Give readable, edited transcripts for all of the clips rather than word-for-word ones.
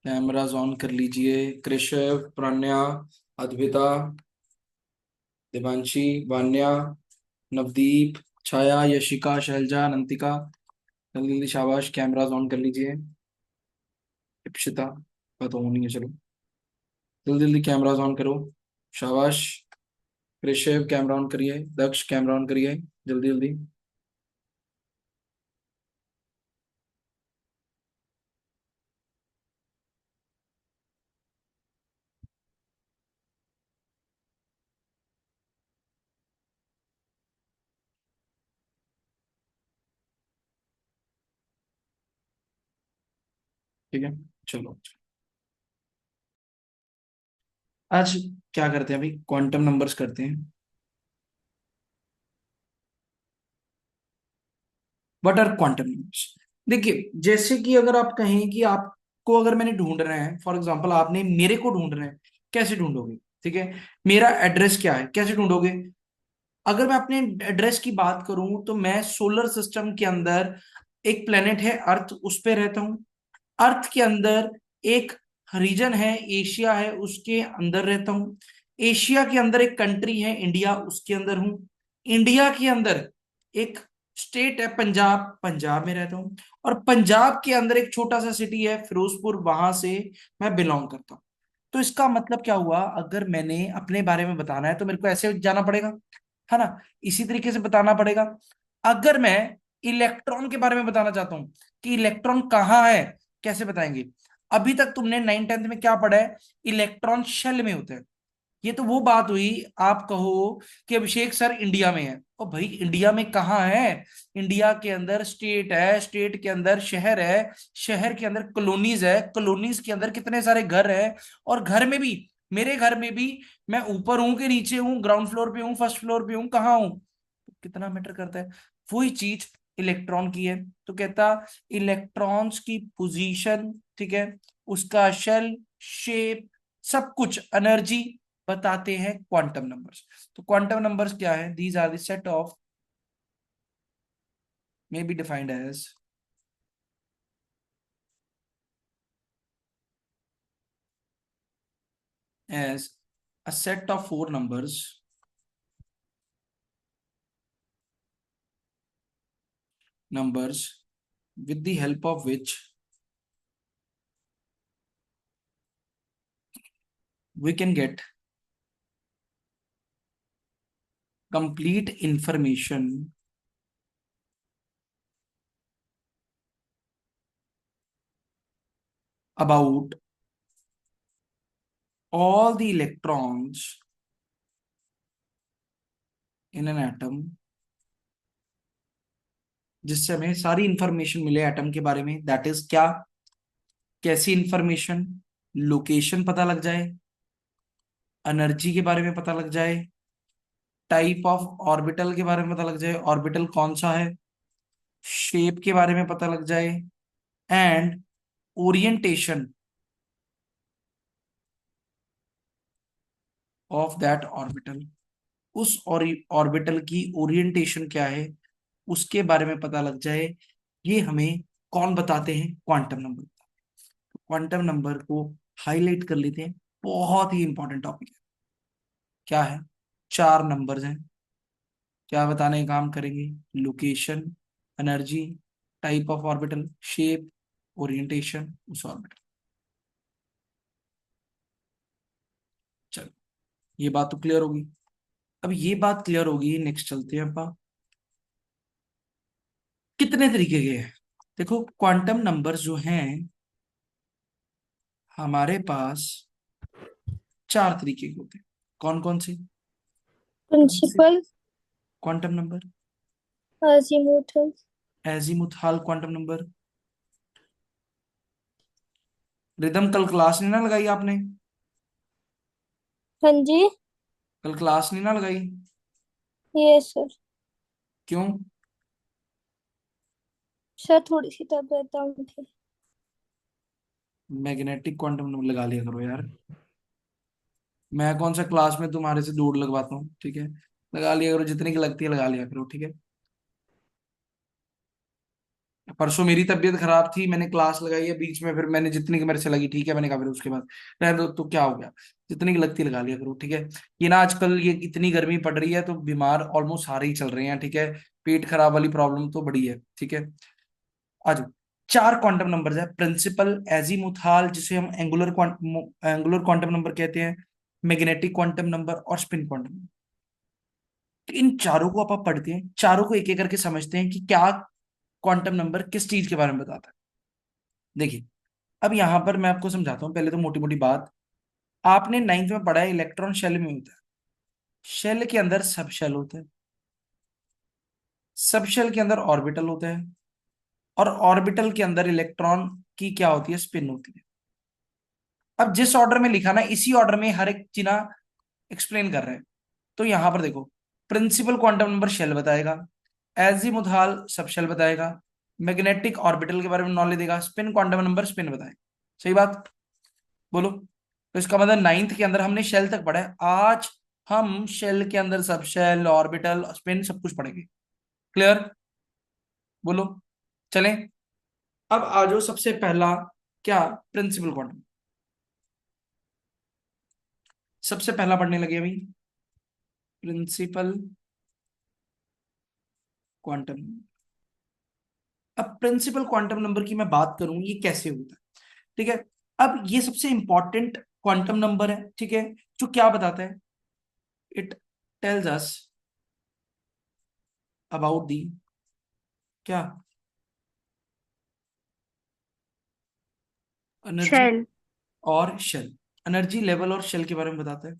Cameras on कर लीजिए। कृषव, प्रणया, अद्विता, दिवांशी, वान्या, नवदीप, छाया, यशिका, शैलजा, नंतिका, जल्दी जल्दी शाबाश, कैमराज ऑन कर लीजिए। इप्सिता का तो नहीं है, चलो जल्दी जल्दी कैमराज ऑन करो। शाबाश। ऋषभ कैमरा ऑन करिए, दक्ष कैमरा ऑन करिए, जल्दी जल्दी। ठीक है, चलो। आज क्या करते हैं, अभी क्वांटम नंबर्स करते हैं। What are quantum numbers? देखिए, जैसे कि अगर आप कहें कि आपको अगर मैंने ढूंढना है, फॉर एग्जांपल आपने मेरे को ढूंढना है, कैसे ढूंढोगे? ठीक है, मेरा एड्रेस क्या है, कैसे ढूंढोगे? अगर मैं अपने एड्रेस की बात करूं तो मैं सोलर सिस्टम के अंदर एक प्लेनेट है अर्थ, उस पे रहता हूं। अर्थ के अंदर एक रीजन है, एशिया है, उसके अंदर रहता हूँ। एशिया के अंदर एक कंट्री है इंडिया, उसके अंदर हूँ। इंडिया के अंदर एक स्टेट है पंजाब, पंजाब में रहता हूँ। और पंजाब के अंदर एक छोटा सा सिटी है फिरोजपुर, वहां से मैं बिलोंग करता हूँ। तो इसका मतलब क्या हुआ, अगर मैंने अपने बारे में बताना है तो मेरे को ऐसे जाना पड़ेगा, है ना? इसी तरीके से बताना पड़ेगा। अगर मैं इलेक्ट्रॉन के बारे में बताना चाहता हूं कि इलेक्ट्रॉन कहाँ है, कैसे बताएंगे? अभी तक तुमने 9th 10th में क्या पढ़ा है? इलेक्ट्रॉन शेल में होते हैं। ये तो वो बात हुई, आप कहो कि अभिषेक सर इंडिया में है, ओ भाई इंडिया में कहाँ है? इंडिया के अंदर स्टेट है, स्टेट के अंदर शहर है, शहर के अंदर कॉलोनीज है, कॉलोनीज के अंदर कितने सारे घर है। और घर में भी, मेरे घर में भी, मैं ऊपर हूं कि नीचे हूं, ग्राउंड फ्लोर पे हूं, फर्स्ट फ्लोर पे हूं, कहाँ हूं? कितना मैटर करता है? वही चीज इलेक्ट्रॉन की है। तो कहता इलेक्ट्रॉन्स की पोजीशन, ठीक है, उसका शेल, शेप, सब कुछ एनर्जी बताते हैं क्वांटम नंबर्स। तो क्वांटम नंबर्स क्या है? These are the set of, may be defined as a set of four numbers with the help of which we can get complete information about all the electrons in an atom, जिससे हमें सारी information मिले atom के बारे में। That is क्या? कैसी information? Location पता लग जाए, एनर्जी के बारे में पता लग जाए, टाइप ऑफ ऑर्बिटल के बारे में पता लग जाए, ऑर्बिटल कौन सा है, शेप के बारे में पता लग जाए, and orientation of that orbital. उस ऑर्बिटल की ओरिएंटेशन क्या है, उसके बारे में पता लग जाए। ये हमें कौन बताते हैं? Quantum number. क्वांटम नंबर को हाईलाइट कर लेते हैं, बहुत ही इंपॉर्टेंट टॉपिक है। क्या है? चार नंबर्स हैं। क्या बताने का काम करेंगे? Location, energy, type of orbital, shape, orientation उस ऑर्बिटल। चलो, ये बात तो क्लियर होगी। अब ये बात क्लियर होगी, नेक्स्ट चलते हैं अपा। कितने तरीके के हैं? देखो, क्वांटम नंबर्स जो हैं हमारे पास, चार तरीके के होते हैं। कौन कौन से? Principal, quantum number, azimuthal. Azimuthal quantum number. Ridham, कल क्लास नहीं ना लगाई आपने? हाँ जी। कल क्लास नहीं ना लगाई? Yes sir. क्यों? सर थोड़ी सी तबीयत डाउन थी। मैग्नेटिक क्वांटम नंबर लगा लिया करो यार। मैं कौन सा क्लास में तुम्हारे से दूर लगवाता हूँ? ठीक है, लगा लिया करो, जितने की लगती है लगा लिया करो, ठीक है। परसों मेरी तबीयत खराब थी, मैंने क्लास लगाई है बीच में, फिर मैंने जितनी की मेरे से लगी ठीक है, मैंने कहा फिर उसके बाद रहने दो, तो क्या हो गया, जितनी की लगती लगा लिया करो, ठीक है। ये ना आजकल ये इतनी गर्मी पड़ रही है तो बीमार ऑलमोस्ट सारे ही चल रहे हैं, ठीक है। पेट खराब वाली प्रॉब्लम तो बड़ी है, ठीक है। आज चार क्वांटम नंबर्स है, प्रिंसिपल, एजीमुथाल जिसे हम एंगुलर क्वांटम नंबर कहते हैं, मैग्नेटिक क्वांटम नंबर और स्पिन क्वांटम नंबर। इन चारों को आप पढ़ते हैं, चारों को एक एक करके समझते हैं कि क्या क्वांटम नंबर किस चीज के बारे में बताता है। देखिए, अब यहां पर मैं आपको समझाता हूँ, पहले तो मोटी मोटी बात। आपने नाइन्थ में पढ़ा है इलेक्ट्रॉन शेल में होता है, शेल के अंदर सब शेल होता है, सब शेल के अंदर ऑर्बिटल होता है, और ऑर्बिटल के अंदर इलेक्ट्रॉन की क्या होती है, स्पिन होती है। अब जिस ऑर्डर में लिखा ना, इसी ऑर्डर में हर एक चीना एक्सप्लेन कर रहे हैं। तो यहां पर देखो, प्रिंसिपल क्वांटम नंबर शेल बताएगा, एजीमुथाल सब शेल बताएगा, मैग्नेटिक ऑर्बिटल के बारे में नॉलेज देगा, स्पिन क्वांटम नंबर स्पिन बताएगा। सही बात, बोलो। तो इसका मतलब नाइन्थ के अंदर हमने शेल तक पढ़ा है, आज हम शेल के अंदर सब शेल, ऑर्बिटल, स्पिन सब कुछ पढ़ेंगे। क्लियर, बोलो। चलें, अब आ जाओ सबसे पहला, क्या, प्रिंसिपल क्वांटम। सबसे पहला पढ़ने लगे अभी, प्रिंसिपल क्वांटम। अब प्रिंसिपल क्वांटम नंबर की मैं बात करूं, ये कैसे होता है, ठीक है। अब ये सबसे इंपॉर्टेंट क्वांटम नंबर है, ठीक है, जो क्या बताता है, it tells us about the, क्या, एनर्जी शेल। और शेल, एनर्जी लेवल और शेल के बारे में बताता है,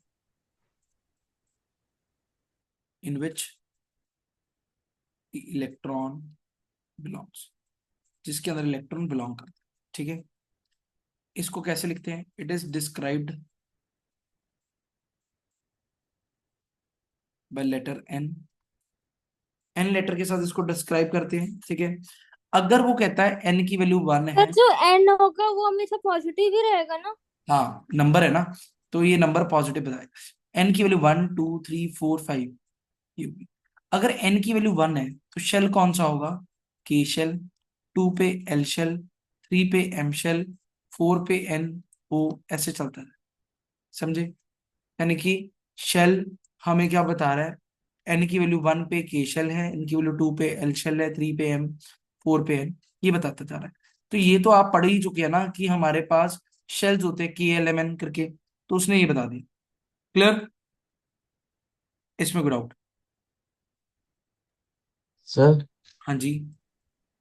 इन विच इलेक्ट्रॉन बिलोंग्स, जिसके अंदर इलेक्ट्रॉन बिलोंग करता है, ठीक है। इसको कैसे लिखते हैं, it is described by letter n, n letter के साथ इसको डिस्क्राइब करते हैं, ठीक है। अगर वो कहता है एन की वैल्यू वन सर है, जो एन होगा वो हमेशा पॉजिटिव ही रहेगा ना? हाँ नंबर है ना, तो ये नंबर पॉजिटिव बताएगा। एन की वैल्यू 1 2 3 4 5, ये होगी। अगर एन की वैल्यू वन है तो शेल कौन सा होगा, के शेल, टू पे एल शेल, थ्री पे एम शेल, फोर पे एन ओ, ऐसे चलता है, समझे। यानी कि शेल हमें क्या बता रहा है, एन की वैल्यू वन पे के शेल है, एन की वैल्यू टू पे एल शेल है, थ्री पे एम, फोर पे एन, ये बताता जा रहा है। तो ये तो आप पढ़ ही चुके हैं ना कि हमारे पास शेल्स होते हैं के एल एम एन करके, तो उसने ये बता दिया। क्लियर, इसमें कोई डाउट? सर हाँ जी।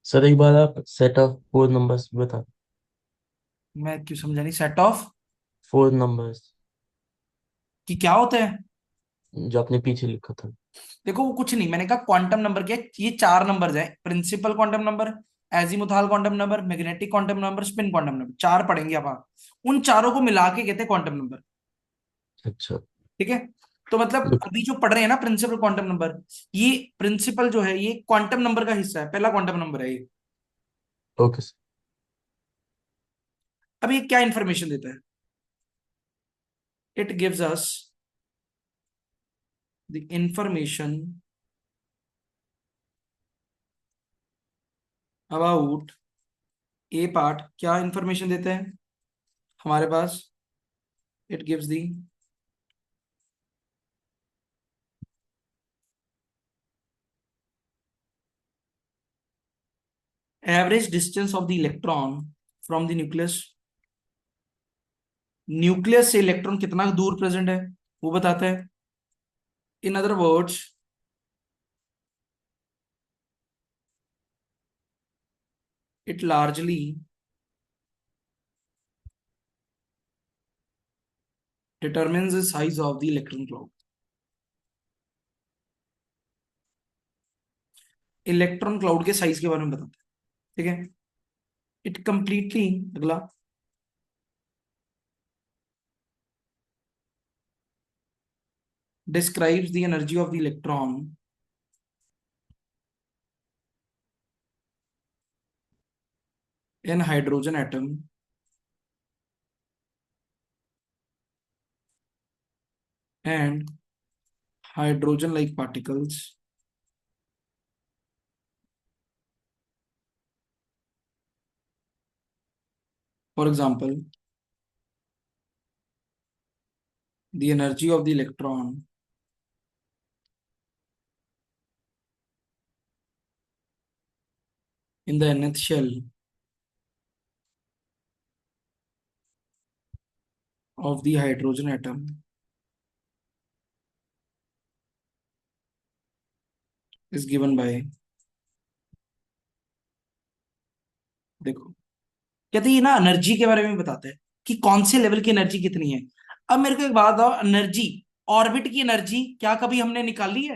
सर एक बार आप सेट ऑफ फोर नंबर्स बता। मैं क्यों समझा नहीं, सेट ऑफ फोर नंबर्स कि क्या होता है। जो आपने पीछे लिखा था। देखो वो कुछ नहीं, मैंने कहा क्वांटम नंबर के ये चार नंबर्स हैं, principal quantum number, azimuthal quantum number, magnetic quantum number, spin quantum number, चार पढ़ेंगे आप। उन चारों को मिला के कहते हैं क्वांटम नंबर, अच्छा। ठीक है। तो मतलब ओके। अभी जो पढ़ रहे हैं ना प्रिंसिपल क्वांटम नंबर, ये प्रिंसिपल जो है ये क्वांटम नंबर का हिस्सा है, पहला क्वांटम नंबर है ये। Okay sir. अब ये क्या इंफॉर्मेशन देता है, it gives us the information about, a part क्या इंफॉर्मेशन देता है हमारे पास, it gives the average distance of the electron from the nucleus, nucleus से इलेक्ट्रॉन कितना दूर प्रेजेंट है वो बताता है। In other words, it largely determines the size of the electron cloud, electron cloud के साइज के बारे में बताता है, ठीक है। इट कंप्लीटली, अगला, describes the energy of the electron in hydrogen atom and hydrogen like particles for example the energy of the electron in the nth shell of the hydrogen atom is given by, देखो कहते हैं ये ना energy के बारे में बताता है कि कौन से लेवल की एनर्जी कितनी है। अब मेरे को एक बात बताओ, एनर्जी, ऑर्बिट की एनर्जी क्या कभी हमने निकाली है?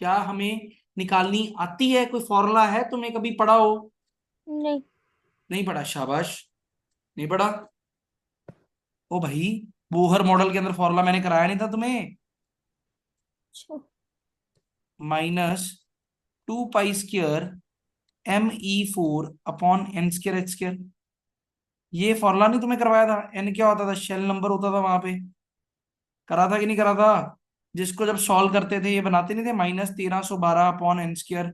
क्या हमें निकालनी आती है? कोई फॉर्मूला है तुमने कभी पढ़ा हो? नहीं। नहीं पढ़ा, शाबाश, नहीं पढ़ा। ओ भाई, बोहर मॉडल के अंदर फॉर्मूला मैंने कराया नहीं था तुम्हें? अच्छा। -2 पाई स्क्वायर me4/n²h²। ये फॉर्मूला नहीं तुम्हें करवाया था? एन क्या होता था? शेल नंबर होता था वहां पे। करा था कि नहीं करा था? जिसको जब सॉल्व करते थे ये बनाते नहीं थे, -1312/n²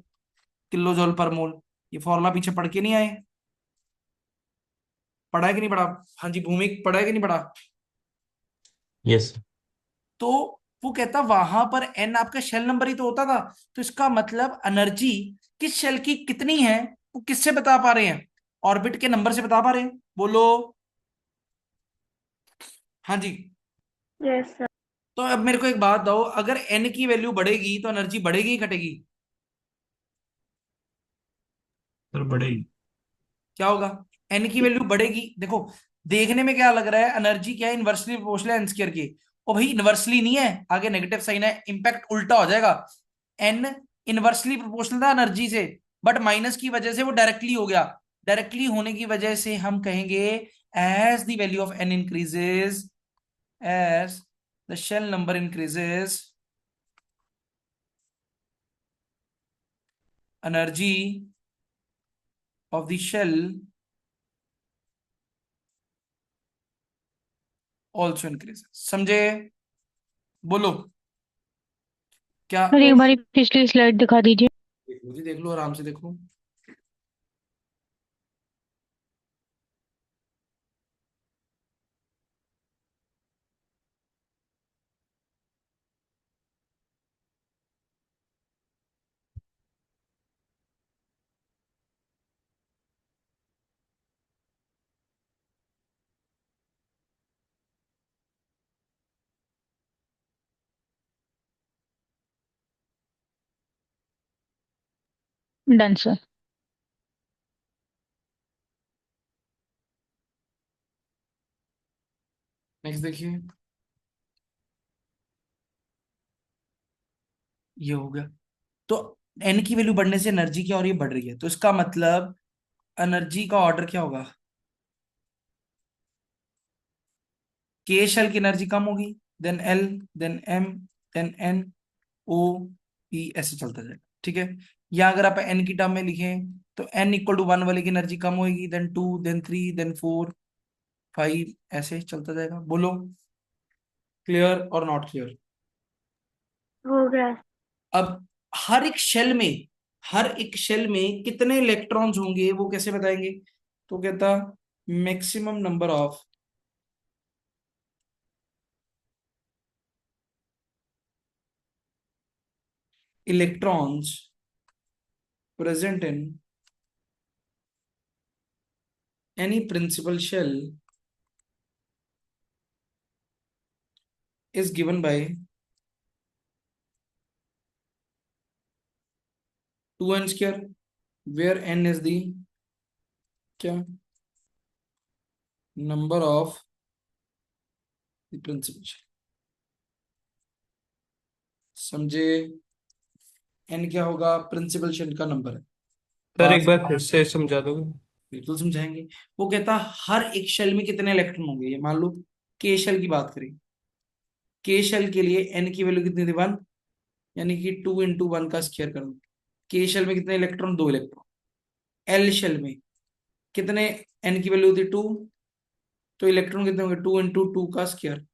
किलो जूल पर मोल। ये फॉर्मूला पीछे पढ़ के नहीं आए? पढ़ा है कि नहीं पढ़ा? हाँ जी भूमिक, पढ़ा है कि नहीं पढ़ा? Yes. तो वो कहता वहां पर एन आपका शेल नंबर ही तो होता था। तो इसका मतलब एनर्जी किस शेल की कितनी है वो किससे बता पा रहे हैं? ऑर्बिट के नंबर से बता पा रहे हैं, बोलो। हाँ जी। Yes sir. तो अब मेरे को एक बात दो, अगर एन की वैल्यू बढ़ेगी तो एनर्जी बढ़ेगी ही घटेगी? सर बढ़ेगी। क्या होगा? एन की वैल्यू बढ़ेगी। देखो, देखने में क्या लग रहा है, एनर्जी क्या है, इनवर्सली प्रोपोर्शनल है एन स्क्वायर के। ओ भाई, इनवर्सली नहीं है, आगे नेगेटिव साइन है, इंपैक्ट उल्टा हो जाएगा। एन इनवर्सली प्रोपोर्शनल था एनर्जी से, बट माइनस की वजह से वो डायरेक्टली हो गया। डायरेक्टली होने की वजह से हम कहेंगे as the value of n increases, as the shell number increases, energy of the shell also increases. समझे? बोलो क्या? सर एक बार पिछली स्लाइड दिखा दीजिए। देख लो जी, देख लो, आराम से देखो। Done sir. नेक्स्ट देखिए, ये हो गया। तो एन की वैल्यू बढ़ने से एनर्जी क्या हो रही है? बढ़ रही है। तो इसका मतलब एनर्जी का ऑर्डर क्या होगा? के शेल की एनर्जी कम होगी, then L, then M, then N, O, P, ऐसे चलता जाएगा। ठीक है? या अगर आप एन की टर्म में लिखें तो n = 1 वाले की एनर्जी कम होगी, देन 2, देन 3, देन 4, 5, ऐसे चलता जाएगा। बोलो, क्लियर और नॉट क्लियर? हो गया। अब हर एक शेल में, हर एक शेल में कितने इलेक्ट्रॉन्स होंगे वो कैसे बताएंगे? तो कहता maximum number of electrons present in any principal shell is given by 2n², where n is the क्या, number of the principal shell. समझे? n क्या होगा? प्रिंसिपल शेल का नंबर है। सर एक बात बार फिर से समझा दोगे? बिल्कुल समझाएंगे। वो कहता हर एक शेल में कितने इलेक्ट्रॉन होंगे। ये मान लो के शेल की बात करें, के शेल के लिए एन की वैल्यू कितनी थी? 1, यानी कि 2 × 1 का स्क्वायर कर दो। के शेल में कितने इलेक्ट्रॉन? 2 इलेक्ट्रॉन। एल शेल में कितने, एन की वैल्यू थी 2, तो इलेक्ट्रॉन कितने होंगे? 2 × 2 का स्क्वायर,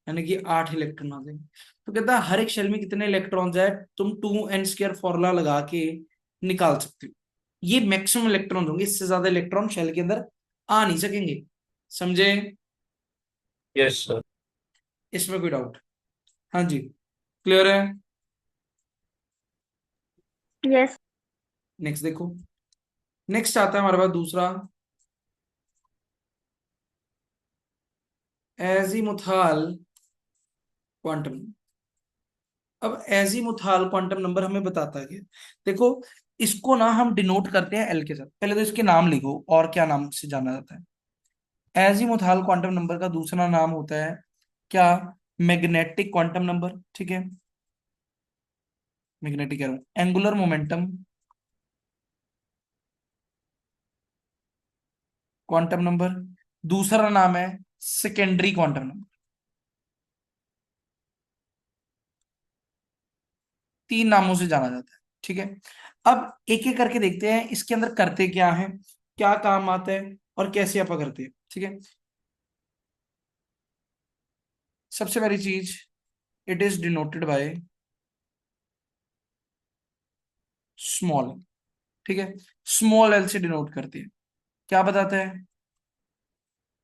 यानी कि 8 इलेक्ट्रॉन आ जाएंगे। तो कहता है हर एक शेल में कितने इलेक्ट्रॉन्स है, तुम 2n² फॉर्मूला लगा के निकाल सकते हो। ये मैक्सिमम इलेक्ट्रॉन होंगे, इससे ज्यादा इलेक्ट्रॉन शेल के अंदर आ नहीं सकेंगे। समझे? Yes sir. इसमें कोई डाउट? हाँ जी, क्लियर है? यस। नेक्स्ट देखो, नेक्स्ट आता है हमारे पास दूसरा, एजीमुथाल क्वांटम। अब एजीमुथाल क्वांटम नंबर हमें बताता है कि, देखो इसको ना हम डिनोट करते हैं एल के साथ। पहले तो इसके नाम लिखो, और क्या नाम से जाना जाता है? एजीमुथाल क्वांटम नंबर का दूसरा नाम होता है क्या? मैग्नेटिक क्वांटम नंबर, ठीक है। मैग्नेटिक कह रहा हूं, एंगुलर मोमेंटम क्वांटम नंबर। दूसरा नाम है सेकेंडरी क्वांटम नंबर। तीन नामों से जाना जाता है, ठीक है। अब एक एक करके देखते हैं इसके अंदर करते क्या है, क्या काम आता है, और कैसे आप करते हैं, ठीक है। सबसे पहली चीज, it is denoted by small, ठीक है। स्मॉल एल से डिनोट करते हैं। क्या बताता है?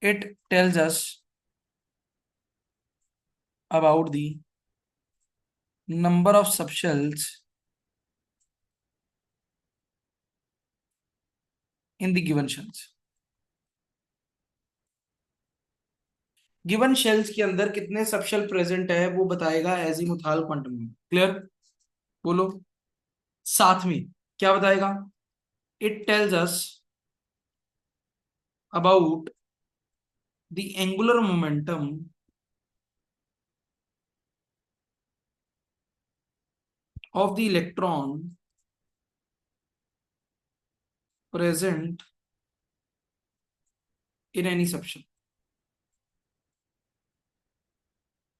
It tells us about the number of subshells in the given shells. Given shells के अंदर कितने सबशेल प्रेजेंट है वो बताएगा एजीमुथाल क्वांटम नंबर। क्लियर? बोलो। साथ में क्या बताएगा? It tells us about the angular momentum of the electron present in any subshell।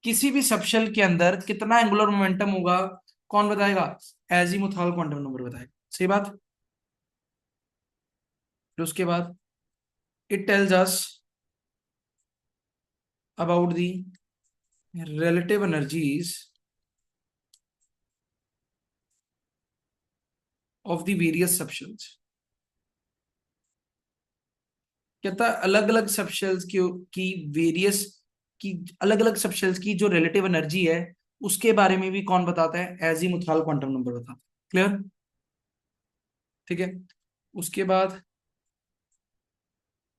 किसी भी सबशेल के अंदर कितना एंगुलर मोमेंटम होगा, कौन बताएगा? एजीमुथाल क्वांटम नंबर बताएगा। सही बात। फिर उसके बाद it tells us about the relative energies of the various subshells। कहता है अलग अलग सबशेल्स की वेरियस की, अलग अलग सबशेल्स की जो रिलेटिव एनर्जी है उसके बारे में भी कौन बताता है? एजीमुथाल क्वांटम नंबर बताता है। क्लियर? ठीक है। उसके बाद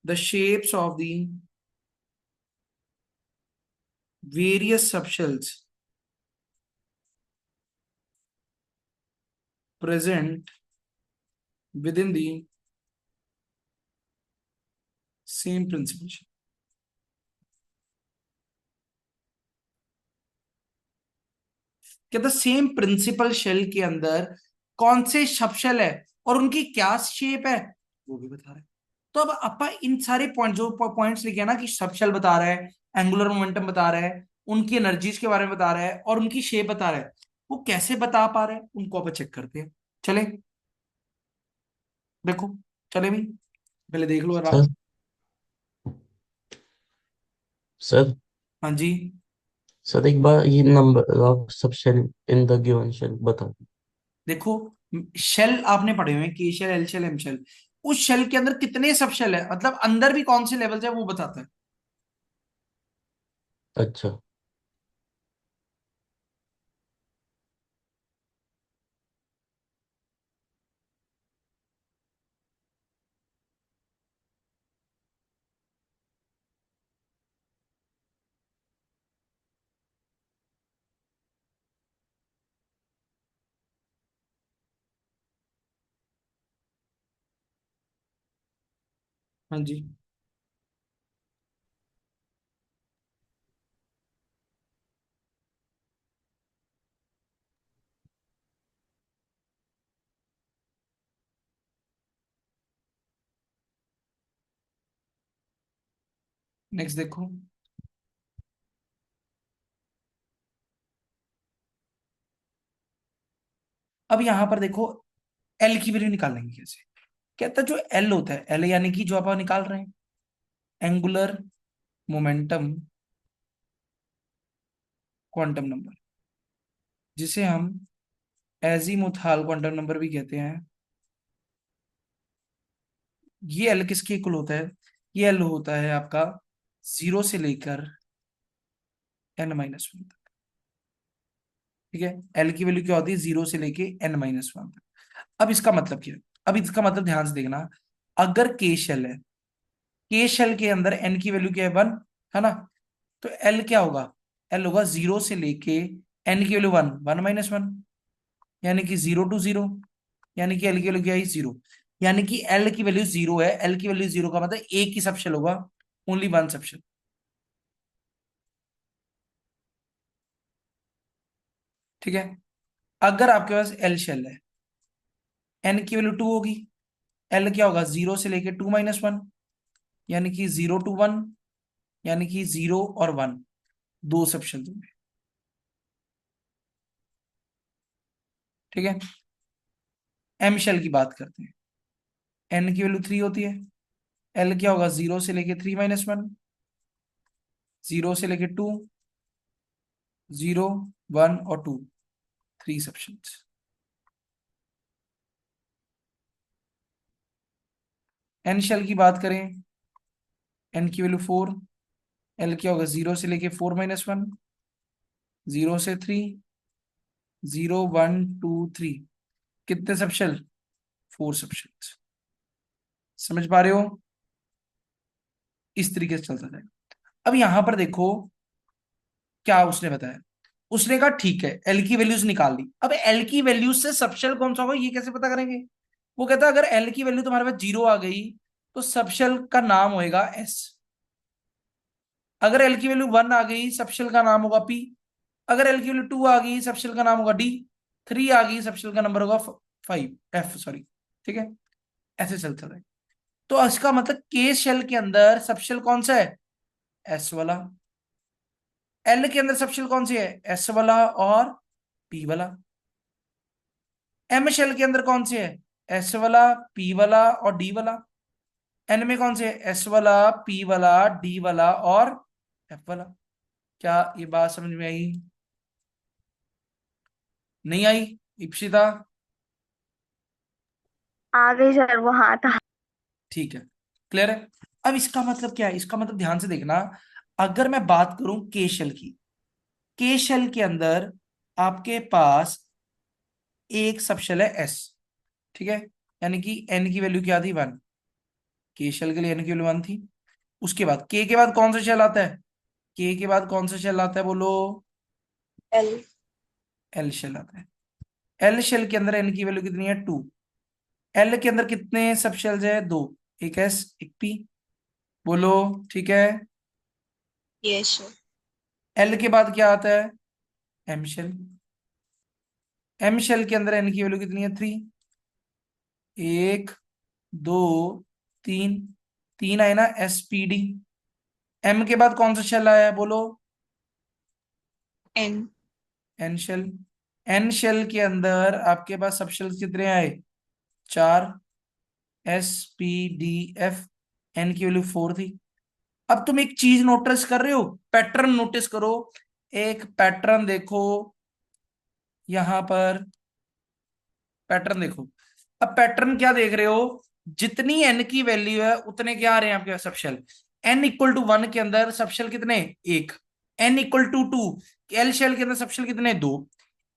the shapes of the various subshells present within the same principal shell। कहता सेम प्रिंसिपल शेल के अंदर कौन से सबशेल है और उनकी क्या शेप है वो भी बता रहा है। तो अब अपन इन सारे पॉइंट, जो पॉइंट्स लिखे हैं ना, कि सबशेल बता रहा है, एंगुलर मोमेंटम बता रहा है, उनकी एनर्जीज के बारे में बता रहा है, और उनकी शेप बता रहा है, वो कैसे बता पा रहे हैं उनको अपन चेक करते हैं। चले देखो, चले भी, पहले देख लो आराम। सर। सर। हाँ जी। सर एक बार ये number of subshell in the given shell बता दो। देखो, शेल आपने पढ़े हुए हैं, K shell, L shell, M shell. उस शेल के अंदर कितने सब शेल है, मतलब अंदर भी कौन से लेवल है वो बताता है। अच्छा। हाँ जी। नेक्स्ट देखो, अब यहां पर देखो, एल की वैल्यू निकालेंगे कैसे। कहता है जो एल होता है, एल यानी कि जो आप निकाल रहे हैं, एंगुलर मोमेंटम क्वांटम नंबर, जिसे हम एजीमुथाल क्वांटम नंबर भी कहते हैं। ये एल किसके इक्वल होता है? ये एल होता है आपका 0 से लेकर n-1 तक। ठीक है, एल की वैल्यू क्या होती है 0 से लेके n-1 तक। अब इसका मतलब क्या है, अब इसका मतलब ध्यान से देखना, अगर के शेल है, के शेल के अंदर n की वैल्यू क्या है 1, है ना, तो एल क्या होगा, एल होगा 0 से लेके n की वैल्यू 1, 1-1, यानी कि 0 to 0, यानी कि एल की वैल्यू क्या है 0, यानी कि एल की वैल्यू 0 है, एल की वैल्यू 0 का मतलब एक ही सबशेल होगा, ओनली वन सबशेल। ठीक है, अगर आपके पास एल शेल है, एन की वैल्यू 2 होगी, एल क्या होगा 0 से लेके 2-1, यानी कि 0 to 1, यानी कि 0 और 1, दो सबशेल होंगे। ठीक है, एम शेल की बात करते हैं, एन की वैल्यू 3 होती है, एल क्या होगा 0 से लेके 3-1, 0 से लेके 2, 0, 1 और 2, थ्री सबशेल्स। एन शेल की बात करें, एन की वैल्यू 4, एल क्या होगा 0 से लेके 4-1, 0 से 3, 0, 1, 2, 3, कितने सबशेल, 4 सबशेल्स। समझ पा रहे हो, इस तरीके से चलता जाएगा। अब यहां पर देखो क्या उसने बताया, उसने कहा ठीक है एल की वैल्यूज निकाल ली, अब एल की वैल्यूज से सबशेल कौन सा होगा ये कैसे पता करेंगे। वो कहता है अगर एल की वैल्यू तुम्हारे पास 0 आ गई तो सबशेल का नाम होएगा एस, अगर एल की वैल्यू 1 आ गई सबशेल का नाम होगा पी, अगर एल की वैल्यू 2 आ गई सबशेल का नाम होगा डी, 3 आ गई सबशेल का नंबर होगा 5, एफ सॉरी। ठीक है, ऐसे चलता है। तो इसका मतलब के शेल के अंदर सबशेल कौन सा है, एस वाला, एल के अंदर सबशेल कौन सी है, एस वाला और पी वाला, एम शेल के अंदर कौन से है, एस वाला, पी वाला और डी वाला, एन में कौन से है, एस वाला, पी वाला, डी वाला और एफ वाला। क्या ये बात समझ में आई, नहीं आई इप्सिता। आ गई सर, वो हाँ था। ठीक है, क्लियर है। अब इसका मतलब क्या है, इसका मतलब ध्यान से देखना, अगर मैं बात करूं के शेल की, के शेल के अंदर आपके पास एक सबशेल है एस, ठीक है, यानी कि एन की वैल्यू क्या थी 1, के शेल के लिए एन की वैल्यू 1 थी। उसके बाद के बाद कौन सा शेल आता है, के के बाद कौन सा शेल आता है बोलो, एल। एल शेल आता है। एल शेल के अंदर एन की वैल्यू कितनी है 2, एल के अंदर कितने सब शेल्स है, दो, एक एस एक पी, बोलो ठीक है। Yes sir. एल के बाद क्या आता है, एम शेल, एम शेल के अंदर एन की वैल्यू कितनी है 3, एक, दो, तीन, तीन आए ना एस पी डी, एम के बाद कौन सा शेल आया है बोलो, N. N shell, N shell के अंदर आपके पास सब शेल्स कितने आए, 4, s p d f, n की वैल्यू 4 थी। अब तुम एक चीज नोटिस कर रहे हो, पैटर्न नोटिस करो, एक पैटर्न देखो यहां पर, पैटर्न देखो। अब पैटर्न क्या देख रहे हो, जितनी एन की वैल्यू है उतने क्या आ रहे हैं आपके पास सबशेल, n=1 के अंदर सबशेल कितने, एक, n=2, एल शेल के अंदर सबशेल कितने, दो,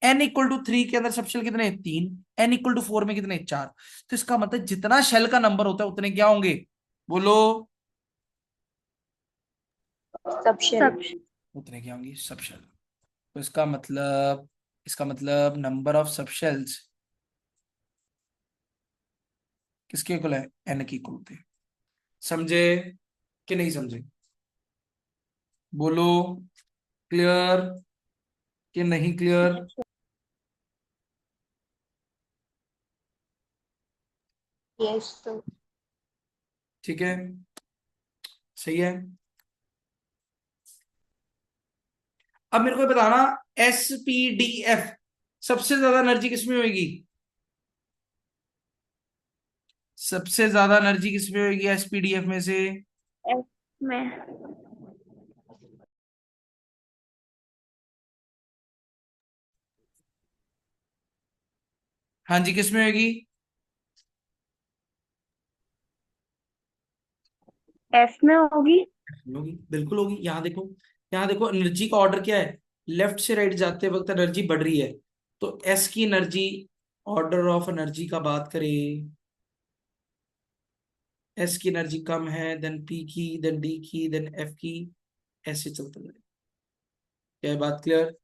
n=3 के अंदर सबशेल कितने, तीन, n=4 में कितने, चार। तो इसका मतलब जितना शेल का नंबर होता है उतने क्या होंगे, बोलो, सबशेल। उतने क्या होंगी सबशेल। तो इसका मतलब नंबर ऑफ सबशेल्स किसके इक्वल है, एन के इक्वल होते हैं। समझे कि नहीं समझे, बोलो, क्लियर कि नहीं क्लियर। Yes sir. ठीक है, सही है। अब मेरे को बताना, एस पी डी एफ सबसे ज्यादा एनर्जी किसमें होगी, सबसे ज्यादा एनर्जी किसमें होगी एसपीडीएफ में से, एस में। हाँ जी किसमें होगी, एफ में होगी। होगी, बिल्कुल होगी। यहाँ देखो, यहाँ देखो एनर्जी का ऑर्डर क्या है, लेफ्ट से राइट जाते वक्त एनर्जी बढ़ रही है। तो एस की एनर्जी, ऑर्डर ऑफ एनर्जी का बात करें, एस की एनर्जी कम है, देन पी की, देन डी की, देन एफ की, ऐसे चलता जाएगा। क्या है बात क्लियर?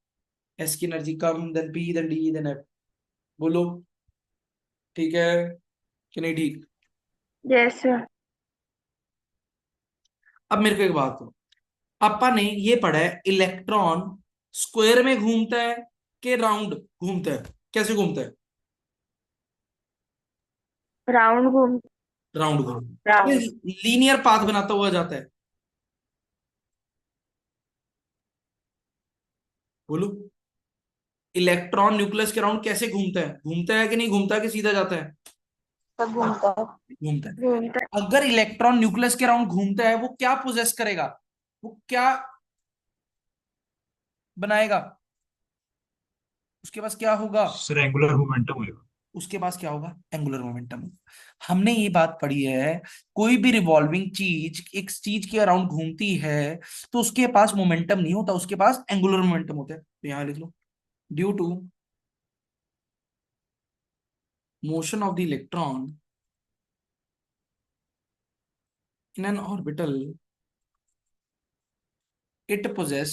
एस की एनर्जी कम, then P, then D, then F. बोलो ठीक है कि नहीं ठीक? Yes sir. अब मेरे को एक बात हो, अपा ने ये पढ़ा है इलेक्ट्रॉन स्क्वायर में घूमता है कि राउंड घूमता है, कैसे घूमता है? राउंड घूम। राउंड घूमता है, राउंड। लीनियर पाथ बनाता हुआ जाता है। बोलो, इलेक्ट्रॉन न्यूक्लियस के राउंड कैसे घूमता है कि नहीं घूमता, कि सीधा जाता है? सब घूमता है। घूमता है। घूमता है। अगर इलेक्ट्रॉन न्यूक्लियस के राउंड घूमता है, वो क्या पोजेस करेगा, वो क्या बनाएगा, उसके पास क्या होगा? सर एंगुलर मोमेंटम होगा। उसके पास क्या होगा? Angular momentum. हमने ये बात पढ़ी है, कोई भी रिवॉल्विंग चीज एक चीज के अराउंड घूमती है तो उसके पास मोमेंटम नहीं होता, उसके पास एंगुलर मोमेंटम होता है। तो यहां लिख लो, due to motion of the electron in an orbital, it possess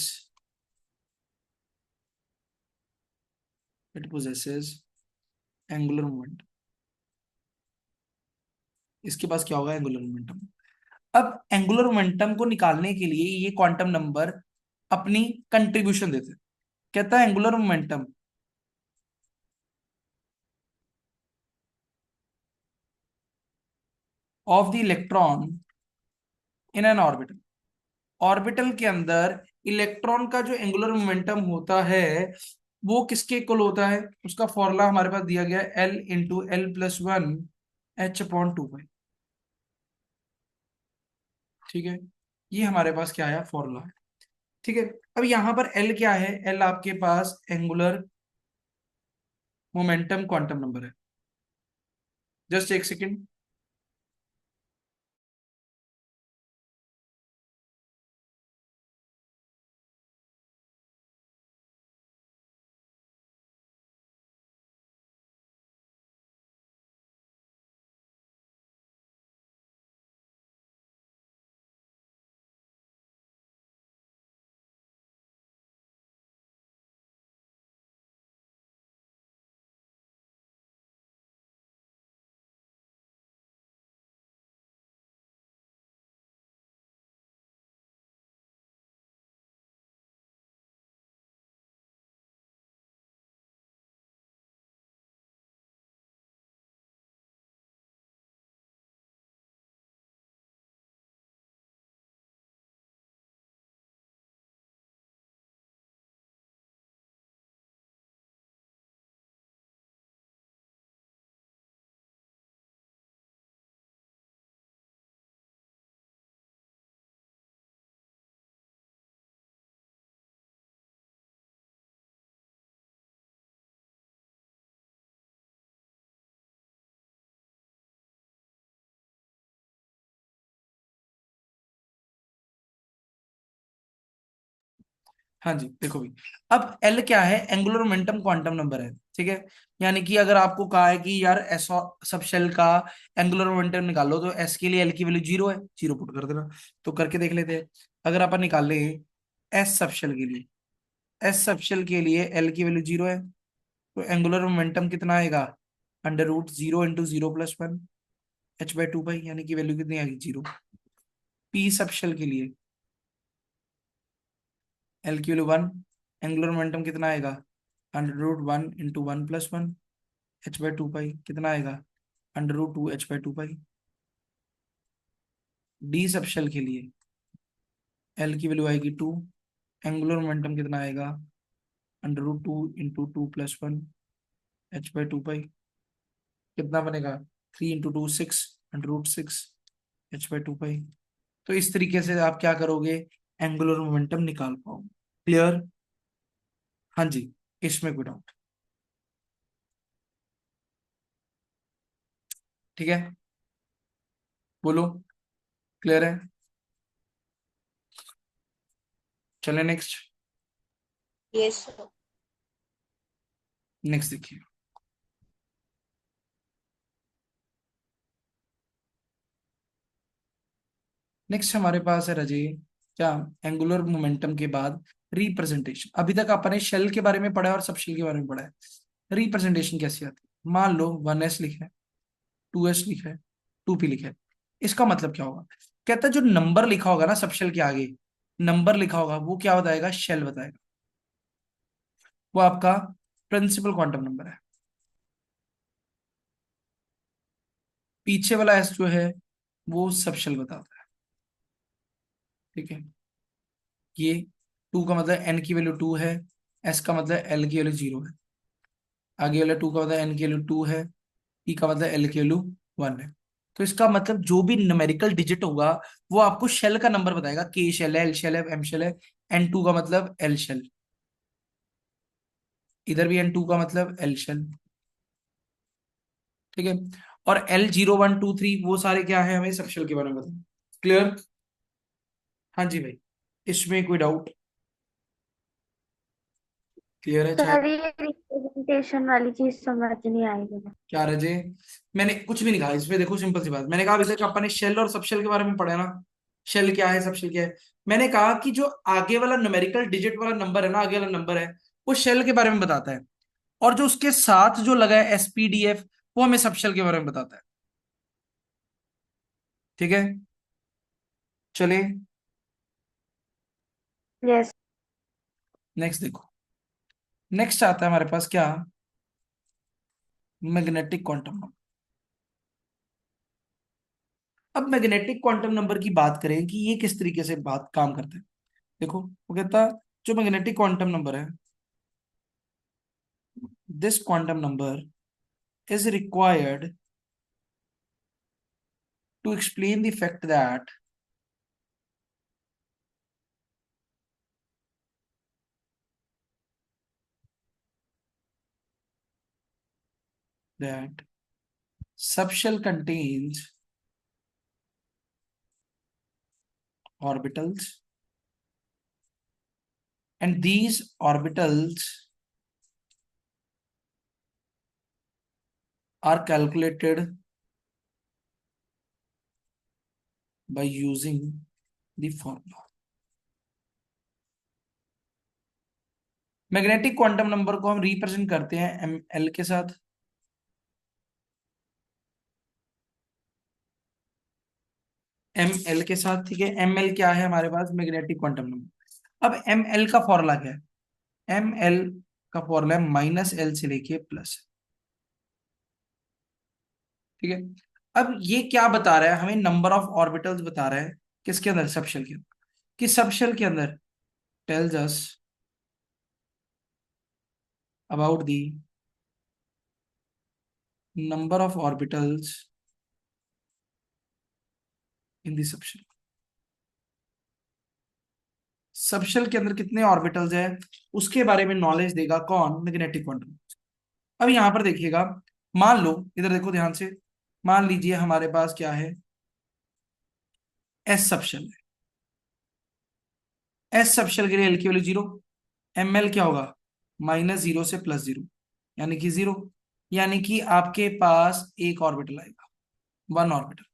it possesses angular moment। इसके पास क्या होगा? Angular momentum. अब एंगुलर मोमेंटम को निकालने के लिए ये क्वांटम नंबर अपनी कंट्रीब्यूशन देते हैं। कहता है angular momentum of the electron in an orbital, orbital के अंदर इलेक्ट्रॉन का जो एंगुलर मोमेंटम होता है वो किसके इक्वल होता है? उसका फॉर्मूला हमारे पास दिया गया है, L × L+1 H/2π। ठीक है, ये हमारे पास क्या आया? फॉर्मूला है। ठीक है, अब यहां पर L क्या है? L आपके पास एंगुलर मोमेंटम क्वांटम नंबर है। जस्ट एक सेकेंड। हाँ जी, देखो भी, अब एल क्या है? एंगुलर मोमेंटम क्वांटम नंबर है। ठीक है, यानी कि अगर आपको कहा है कि यार एस सब शेल का एंगुलर मोमेंटम निकालो, तो एस के लिए एल की वैल्यू 0 है, 0 पुट कर देना। तो करके देख लेते हैं। अगर अपन निकाल ले एस सब शेल के लिए, एस सब शेल के लिए एल की वैल्यू 0 है, तो एंगुलर मोमेंटम कितना आएगा? √0 × 0+1 H/2π, यानी कि वैल्यू कितनी आएगी? 0। पी सब शेल के लिए एल की वैल्यू 1, एंगुलर मोमेंटम कितना आएगा? √1 × 1+1 H/2π, कितना आएगा? √2 H/2π। डी सब शेल के लिए एल की वैल्यू आएगी 2, एंगुलर मोमेंटम कितना आएगा? √2 × 2+1 H/2π, कितना बनेगा? 3 × 2 6, √6 H/2π। तो इस तरीके से आप क्या करोगे? एंगुलर मोमेंटम निकाल पाओगे। क्लियर? हाँ जी, इसमें कोई डाउट? ठीक है, बोलो, क्लियर है? चले नेक्स्ट। Yes sir. नेक्स्ट देखिए, नेक्स्ट हमारे पास है रजे क्या, एंगुलर मोमेंटम के बाद रिप्रेजेंटेशन। अभी तक आपने शेल के बारे में पढ़ा है और सब शेल के बारे में पढ़ा है। रिप्रेजेंटेशन कैसी आती है? मान लो 1s लिखा है, 2s लिखा है, 2p लिखा है। इसका मतलब क्या होगा? कहता है जो नंबर लिखा होगा ना सब शेल के आगे, नंबर लिखा होगा वो क्या बताएगा? शेल बताएगा। वो आपका प्रिंसिपल क्वांटम नंबर है। पीछे वाला एस जो है वो सब शेल बताता है। ठीक है, ये 2 का मतलब एन की वैल्यू 2 है, एस का मतलब एल की वैल्यू 0 है, आगे वाला 2 का मतलब एन की वैल्यू 2 है, ई का मतलब एल की वैल्यू 1 है। तो इसका मतलब जो भी न्यूमेरिकल डिजिट होगा वो आपको शेल का नंबर बताएगा। के शेल है, एल शेल है, एम शेल है। एन टू का मतलब एल शेल, इधर भी एन टू का मतलब एल शेल। ठीक है, और एल 0 1 2 3 वो सारे क्या है, हमें सब शेल के बारे में बताएं। क्लियर? हाँ जी भाई, इसमें कोई डाउट? क्लियर है चाहे? सर ये रिप्रेजेंटेशन वाली चीज समझ नहीं आई मुझे। क्या रजे? मैंने कुछ भी नहीं कहा इसमें, देखो सिंपल सी बात, मैंने कहा अभी तक अपन ने शेल और सब शेल के बारे में पढ़ा है ना। शेल क्या है, सब शेल क्या है। मैंने कहा कि जो आगे वाला न्यूमेरिकल डिजिट वाला नंबर है ना, आगे वाला नंबर है, वो शेल के बारे में बताता है। और जो उसके साथ जो लगा है एसपीडीएफ, वो हमें सब शेल के बारे में बताता है। ठीक है, चलिए यस। नेक्स्ट देखो। नेक्स्ट आता है हमारे पास क्या, मैग्नेटिक क्वांटम नंबर। अब मैग्नेटिक क्वांटम नंबर की बात करें कि ये किस तरीके से बात काम करता है। देखो वो कहता, जो मैग्नेटिक क्वांटम नंबर है, this quantum number is required to explain the fact that subshell contains orbitals, and these orbitals are calculated by using the formula। Magnetic quantum number को हम रिप्रेजेंट करते हैं एम एल के साथ। M L के साथ, ठीक है। एम एल क्या है हमारे पास? Magnetic quantum number. अब एम एल का फॉर्मूला क्या है? एम एल का फॉर्मूला है माइनस एल से लेके प्लस। ठीक है, अब ये क्या बता रहा है हमें? नंबर ऑफ ऑर्बिटल्स बता रहा है। किसके अंदर? सबशेल के अंदर। किस सबशेल के अंदर? Tells us about the number of orbitals in the subshell. Subshell के अंदर कितने ऑर्बिटल्स है उसके बारे में नॉलेज देगा कौन? Magnetic quantum. अब यहां पर देखिएगा, मान लो, इधर देखो ध्यान से, मान लीजिए हमारे पास क्या है, एस सबशेल है। एस सबशेल के लिए एल की वैल्यू 0, एम एल क्या होगा? -0 से +0, यानी कि 0। यानी कि आपके पास एक ऑर्बिटल आएगा, 1 ऑर्बिटल।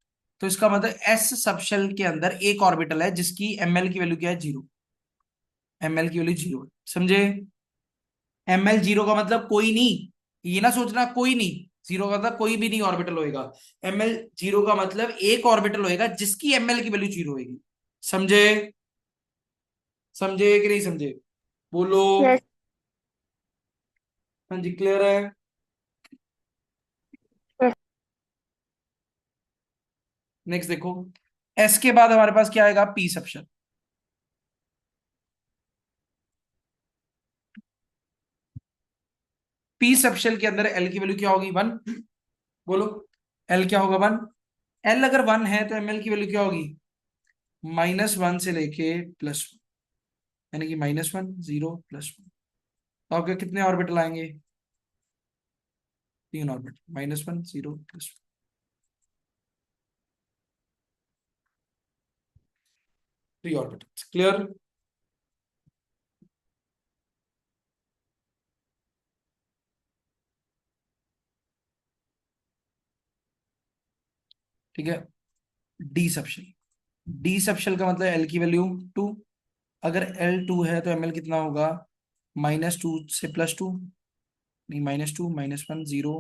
तो इसका मतलब एस सबशेल के अंदर एक ऑर्बिटल है जिसकी एमएल की वैल्यू क्या है? 0। एमएल की वैल्यू 0 है, समझे? एमएल 0 का मतलब कोई नहीं, ये ना सोचना कोई नहीं। 0 का मतलब कोई भी नहीं ऑर्बिटल होएगा। एमएल 0 का मतलब एक ऑर्बिटल होएगा जिसकी एमएल की वैल्यू 0 होएगी। समझे? समझे कि नहीं समझे? बोलो। यस। हाँ जी, क्लियर है? यस। नेक्स्ट देखो, एस के बाद हमारे पास क्या आएगा? P subshell. पी सबशेल के अंदर एल की वैल्यू क्या होगी? 1। बोलो, एल क्या होगा? 1। एल अगर 1 है तो एम एल की वैल्यू क्या होगी? -1 से लेके +1, यानी कि -1 0 +1। तो आपके कितने ऑर्बिटल आएंगे? 3 ऑर्बिटल, -1 0 +1, 3 ऑर्बिटल। क्लियर? ठीक है। डी सबशेल, डी सबशेल का मतलब एल की वैल्यू 2। अगर एल 2 है तो एम एल कितना होगा, -2 से +2, नहीं -2 -1 0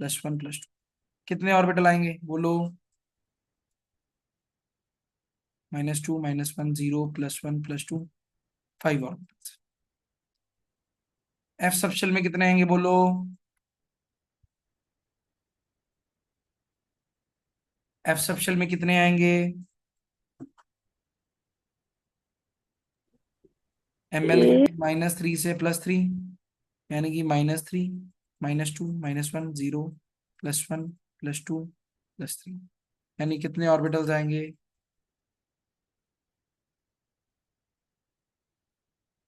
+1 +2, कितने ऑर्बिटल आएंगे बोलो, -2 -1 0 +1 +2, 5 ऑर्बिटल्स। एफ सबशेल में कितने आएंगे बोलो, एफ सबशेल में कितने आएंगे, एम एल ए -3 से +3, यानी कि -3 -2 -1 0 +1 +2 +3, यानी कितने ऑर्बिटल्स आएंगे,